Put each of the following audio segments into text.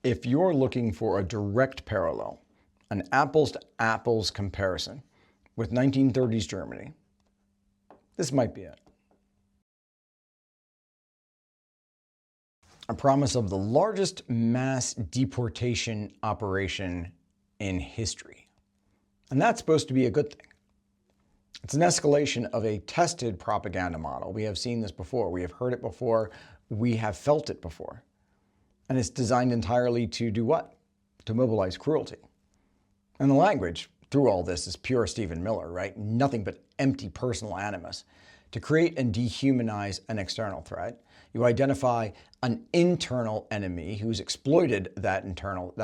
If you're looking for a direct parallel, an apples-to-apples comparison with 1930s Germany, this might be it. A promise of the largest mass deportation operation in history. And that's supposed to be a good thing. It's an escalation of a tested propaganda model. We have seen this before. We have heard it before. We have felt it before. And it's designed entirely to do what? To mobilize cruelty. And the language through all this is pure Stephen Miller, right? Nothing but empty personal animus. To create and dehumanize an external threat, you identify an internal enemy who's exploited that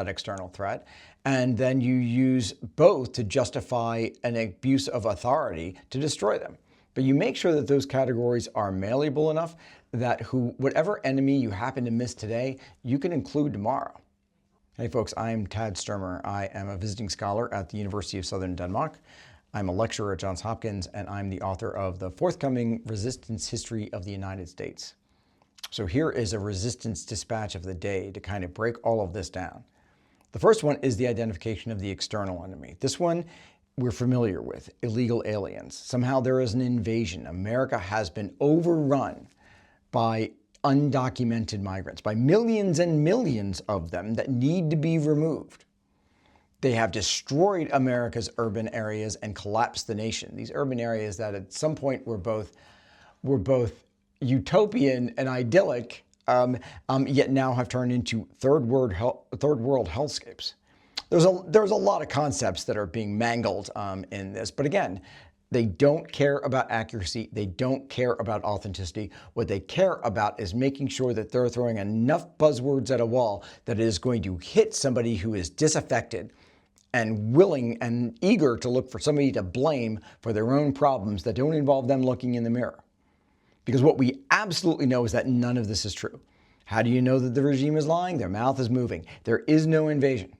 external threat, and then you use both to justify an abuse of authority to destroy them. But you make sure that those categories are malleable enough that whatever enemy you happen to miss today, you can include tomorrow. Hey folks, I'm Tad Sturmer. I am a visiting scholar at the University of Southern Denmark. I'm a lecturer at Johns Hopkins, and I'm the author of the forthcoming Resistance History of the United States. So here is a resistance dispatch of the day to kind of break all of this down. The first one is the identification of the external enemy. This one we're familiar with, illegal aliens. Somehow there is an invasion. America has been overrun by undocumented migrants, by millions and millions of them that need to be removed. They have destroyed America's urban areas and collapsed the nation. These urban areas that at some point were both utopian and idyllic, yet now have turned into third world hellscapes. There's a lot of concepts that are being mangled in this, but again, they don't care about accuracy. They don't care about authenticity. What they care about is making sure that they're throwing enough buzzwords at a wall that it is going to hit somebody who is disaffected and willing and eager to look for somebody to blame for their own problems that don't involve them looking in the mirror. Because what we absolutely know is that none of this is true. How do you know that the regime is lying? Their mouth is moving. There is no invasion.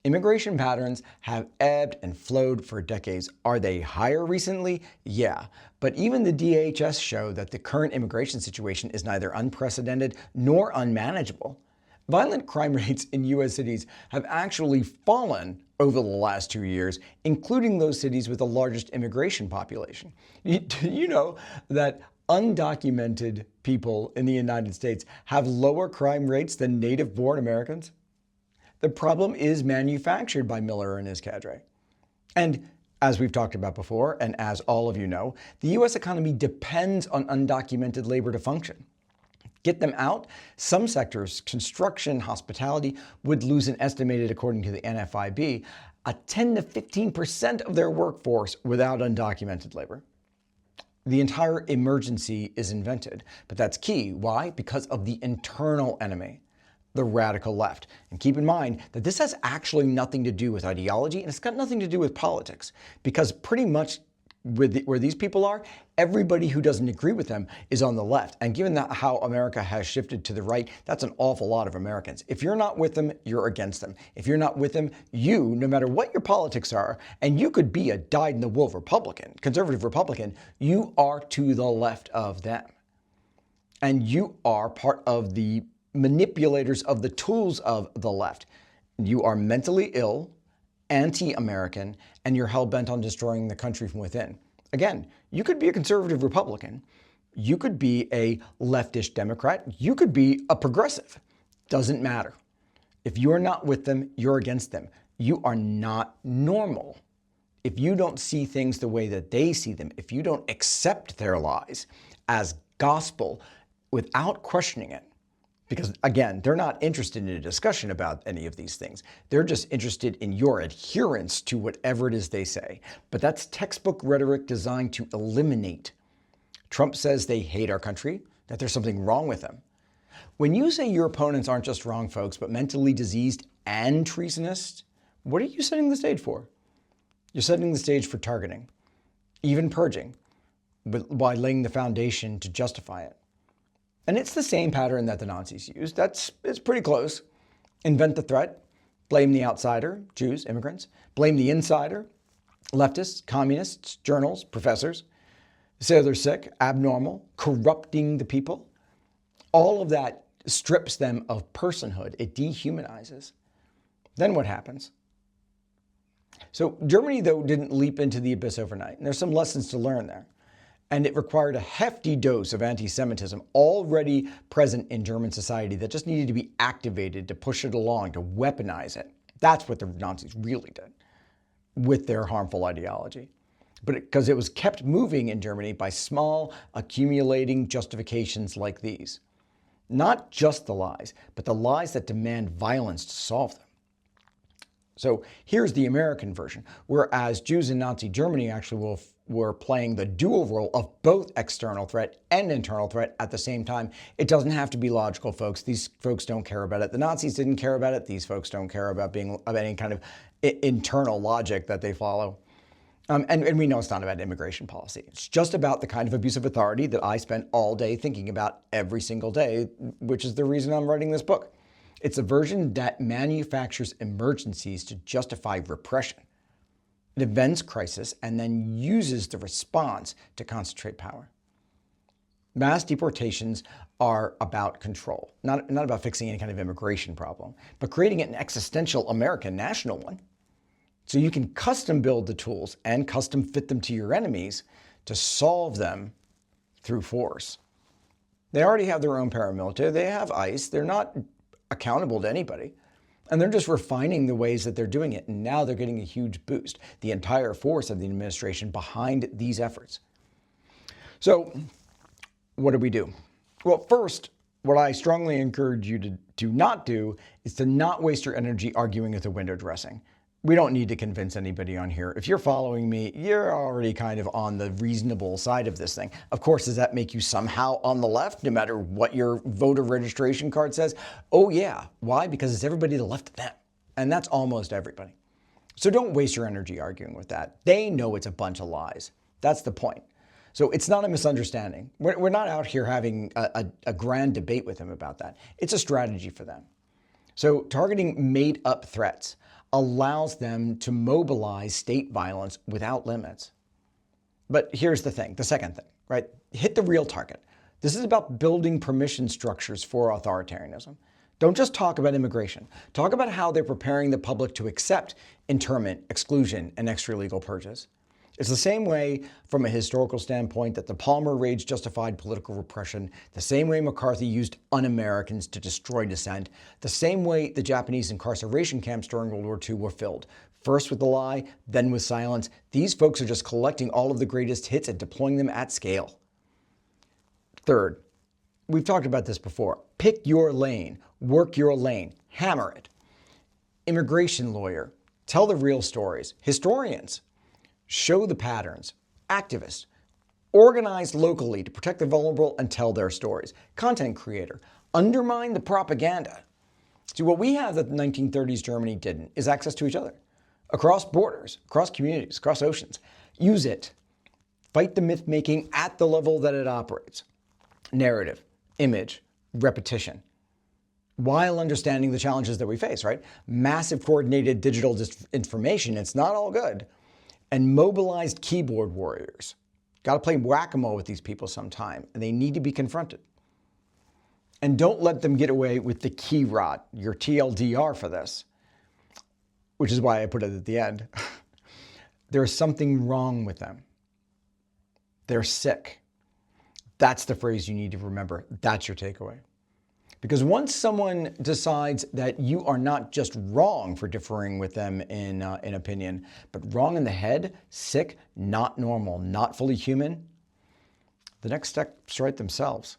Immigration patterns have ebbed and flowed for decades. Are they higher recently? Yeah. But even the DHS show that the current immigration situation is neither unprecedented nor unmanageable. Violent crime rates in U.S. cities have actually fallen over the last 2 years, including those cities with the largest immigration population. You know that undocumented people in the United States have lower crime rates than native-born Americans? The problem is manufactured by Miller and his cadre. And as we've talked about before, and as all of you know, the U.S. economy depends on undocumented labor to function. Get them out, some sectors, construction, hospitality, would lose an estimated, according to the NFIB, a 10 to 15% of their workforce without undocumented labor. The entire emergency is invented, but that's key. Why? Because of the internal enemy, the radical left. And keep in mind that this has actually nothing to do with ideology, and it's got nothing to do with politics, because pretty much where these people are, everybody who doesn't agree with them is on the left. And given that how America has shifted to the right, that's an awful lot of Americans. If you're not with them, you're against them. If you're not with them, no matter what your politics are, and you could be a dyed-in-the-wool Republican, conservative Republican, you are to the left of them. And you are part of the manipulators of the tools of the left. You are mentally ill, anti-American, and you're hell-bent on destroying the country from within. Again, you could be a conservative Republican. You could be a leftish Democrat. You could be a progressive. Doesn't matter. If you're not with them, you're against them. You are not normal. If you don't see things the way that they see them, if you don't accept their lies as gospel without questioning it, because again, they're not interested in a discussion about any of these things. They're just interested in your adherence to whatever it is they say. But that's textbook rhetoric designed to eliminate. Trump says they hate our country, that there's something wrong with them. When you say your opponents aren't just wrong folks, but mentally diseased and treasonous, what are you setting the stage for? You're setting the stage for targeting, even purging, by laying the foundation to justify it. And it's the same pattern that the Nazis used. It's pretty close. Invent the threat, blame the outsider, Jews, immigrants, blame the insider, leftists, communists, journals, professors, say they're sick, abnormal, corrupting the people. All of that strips them of personhood. It dehumanizes. Then what happens? So Germany, though, didn't leap into the abyss overnight. And there's some lessons to learn there. And it required a hefty dose of anti-Semitism already present in German society that just needed to be activated to push it along, to weaponize it. That's what the Nazis really did with their harmful ideology. But because it was kept moving in Germany by small, accumulating justifications like these. Not just the lies, but the lies that demand violence to solve them. So here's the American version, whereas Jews in Nazi Germany actually were playing the dual role of both external threat and internal threat at the same time. It doesn't have to be logical, folks. These folks don't care about it. The Nazis didn't care about it. These folks don't care about any kind of internal logic that they follow. And we know it's not about immigration policy. It's just about the kind of abuse of authority that I spent all day thinking about every single day, which is the reason I'm writing this book. It's a version that manufactures emergencies to justify repression. It invents crisis and then uses the response to concentrate power. Mass deportations are about control, not about fixing any kind of immigration problem, but creating an existential American national one. So you can custom build the tools and custom fit them to your enemies to solve them through force. They already have their own paramilitary. They have ICE. They're not accountable to anybody. And they're just refining the ways that they're doing it. And now they're getting a huge boost. The entire force of the administration behind these efforts. So what do we do? Well, first, what I strongly encourage you to not do is to not waste your energy arguing with the window dressing. We don't need to convince anybody on here. If you're following me, you're already kind of on the reasonable side of this thing. Of course, does that make you somehow on the left, no matter what your voter registration card says? Oh yeah. Why? Because it's everybody to the left of them. And that's almost everybody. So don't waste your energy arguing with that. They know it's a bunch of lies. That's the point. So it's not a misunderstanding. We're not out here having a grand debate with them about that. It's a strategy for them. So targeting made-up threats allows them to mobilize state violence without limits. But here's the thing, the second thing, right? Hit the real target. This is about building permission structures for authoritarianism. Don't just talk about immigration. Talk about how they're preparing the public to accept internment, exclusion, and extra-legal purges. It's the same way, from a historical standpoint, that the Palmer raids justified political repression, the same way McCarthy used un-Americans to destroy dissent, the same way the Japanese incarceration camps during World War II were filled. First with the lie, then with silence. These folks are just collecting all of the greatest hits and deploying them at scale. Third, we've talked about this before. Pick your lane, work your lane, hammer it. Immigration lawyer, tell the real stories. Historians, show the patterns. Activists, organize locally to protect the vulnerable and tell their stories. Content creator, undermine the propaganda. See, what we have that the 1930s Germany didn't is access to each other. Across borders, across communities, across oceans. Use it. Fight the myth-making at the level that it operates. Narrative, image, repetition. While understanding the challenges that we face, right? Massive coordinated digital disinformation, it's not all good. And mobilized keyboard warriors. Got to play whack-a-mole with these people sometime, and they need to be confronted. And don't let them get away with the key rot, your TLDR for this, which is why I put it at the end. There's something wrong with them. They're sick. That's the phrase you need to remember. That's your takeaway. Because once someone decides that you are not just wrong for differing with them in opinion, but wrong in the head, sick, not normal, not fully human, the next steps right themselves.